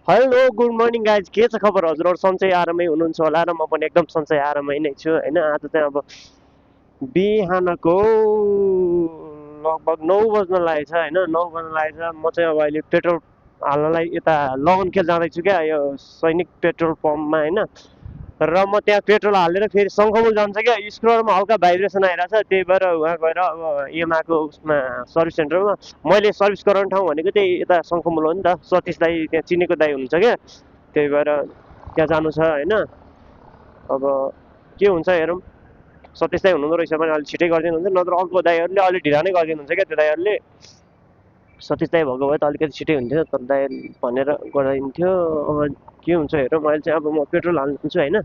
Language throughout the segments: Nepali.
हेलो गुड मर्निङ गाइज, के छ खबर? हजुरहरू सन्चै आरामै हुनुहुन्छ होला र म पनि एकदम सन्चै आरामै नै छु होइन। आज चाहिँ अब बिहानको लगभग 9 बज्न लागेको छ होइन, 9 बज्न लागेको छ। म चाहिँ अब अहिले पेट्रोल हाल्नलाई यता लगनखेल जाँदैछु क्या, यो सैनिक पेट्रोल पम्पमा होइन। र म त्यहाँ पेट्रोल हालेर फेरि शङ्खमुल जान्छ क्या, स्क्रोलमा हल्का भाइब्रेसन आइरहेको छ, त्यही भएर उहाँ गएर अब एमाको उसमा सर्भिस सेन्टरमा मैले सर्भिस गराउने ठाउँ भनेको त्यही यता शङ्खमुल हो नि त। सतीश दाई त्यहाँ चिनेको दाई हुनुहुन्छ क्या, त्यही भएर त्यहाँ जानु छ होइन। अब के हुन्छ हेरौँ, सतीश दाई हुनुहुँदो रहेछ भने अलिक छिटै गरिदिनुहुन्छ, नत्र अर्को दाईहरूले अलिक ढिला नै गरिदिनुहुन्छ क्या। त्यो दाईहरूले सतीश दाई भएको भए त अलिकति छिटै हुन्थ्यो, तर दाई भनेर गराइन्थ्यो। अब के हुन्छ हेरौँ। अहिले चाहिँ अब म पेट्रोल हाल्नु जान्छु होइन,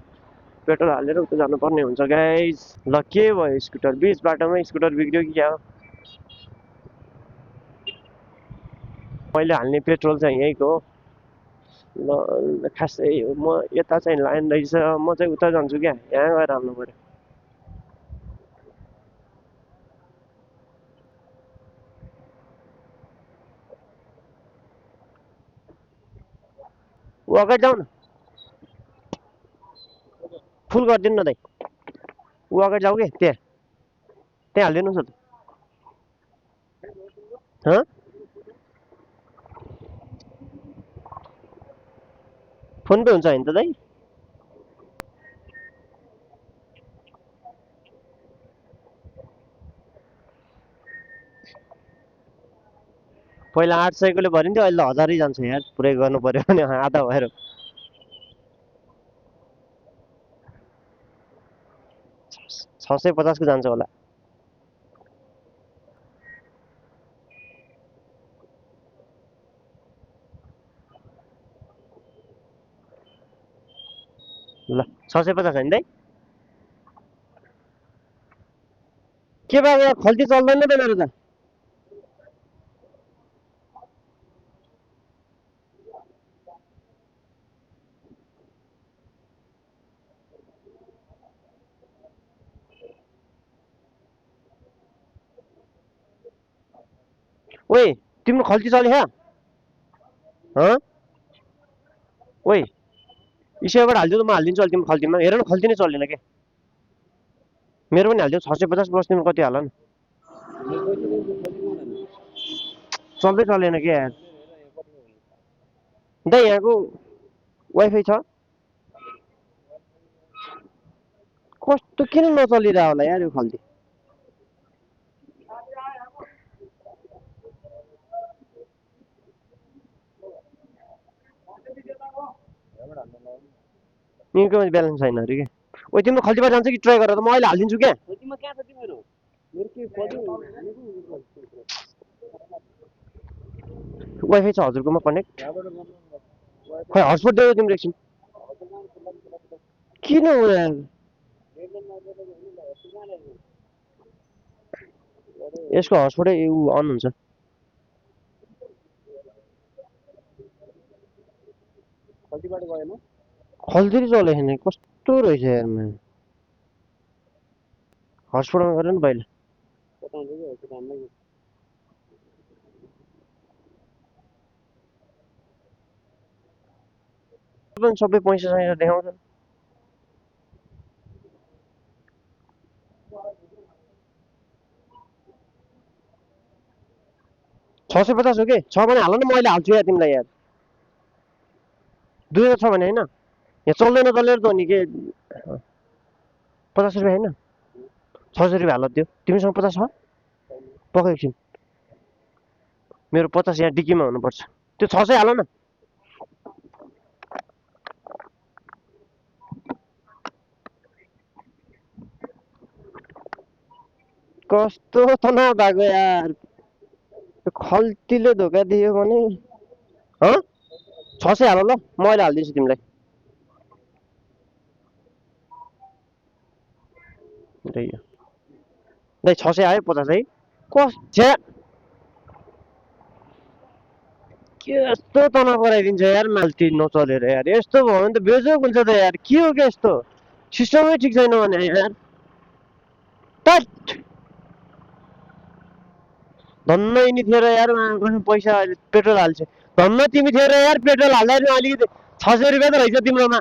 पेट्रोल हालेर उता जानुपर्ने हुन्छ गाइस। ल के भयो, स्कुटर बिच बाटोमै स्कुटर बिग्रियो कि क्या हो? मैले हाल्ने पेट्रोल चाहिँ यहीँको हो। ल खासै म यता चाहिँ लाइन रहेछ, म चाहिँ उता जान्छु क्या, यहाँ गएर हाल्नु पऱ्यो। ऊ अगाडि जाऊ न, फुल गरिदिनु न दाइ। ऊ अगाडि जाऊ कि त्यहाँ त्यहाँ हालिदिनुहोस् न त। हँ फोन पे हुन्छ होइन त दाइ? पहिला 800कोले भरिन्थ्यो, अहिले 1000 जान्छ यार, पुरै गर्नु पऱ्यो भने आधा भएर। 650 को जान्छ होला। ल 650 होइन दाइ? के भयो, खल्ती चल्दैन त मेरो त। ओइ तिम्रो खल्ती चल्यो? हँ ओइ इसेबाट हालिदियो त, म हालिदिन्छु अहिले तिम्रो खल्तीमा। हेर न खल्ती नै चल्दैन क्या, मेरो पनि हालिदियो। 650 प्लस तिम्रो कति हाल न, चल्दै चलेन क्या यार। दाइ यहाँको वाइफाई छ? कस्तो किन नचलिरह होला यार यो खल्ती? यिनीकोमा ब्यालेन्स छैन अरे क्या। ओ तिम्रो खल्तीबाट जान्छ कि ट्राई गर त, म अहिले हालिदिन्छु क्या। वाइफाई छ हजुरकोमा कनेक्ट? खै हटस्पट देऊ तिम्रो एकछिन। किन हो यार? यसको हटस्पटै अन हुन्छ। खल्ती चलेको छैन, कस्तो रहेछ यार। हटस्पटमा गर नि पहिला। सबै पैसा छैन देखाउँछ। 650 हो कि? छ भने हाल न, म अहिले हाल्छु यार तिमीलाई यार। 2000 छ भने होइन, यहाँ चल्दैन चलेर त हो नि के। 50 रुपियाँ होइन, 600 रुपियाँ हाल त्यो। तिमीसँग 50 छ? पक्का एकछिन, मेरो 50 यहाँ डिक्कीमा हुनुपर्छ। त्यो 600 हाल न। कस्तो त नभएको यार, खल्तीले धोका दियो भने। हँ 600 हाल ल, म अहिले हालिदिन्छु तिमीलाई। दाइ 600 आयो, 50 है। छ्या के यस्तो तना गराइदिन्छ यार माल्ती नचलेर यार। यस्तो भयो भने त बेजोक हुन्छ त यार। के हो क्या यस्तो, सिस्टमै ठिक छैन भने यार। टट धन्न यिनी थिएर यार, पैसा पेट्रोल हाल्छ। धन्न तिमी थियो र यार पेट्रोल हाल्दा नि अलिकति 600 रुपियाँ त रहेछ तिम्रोमा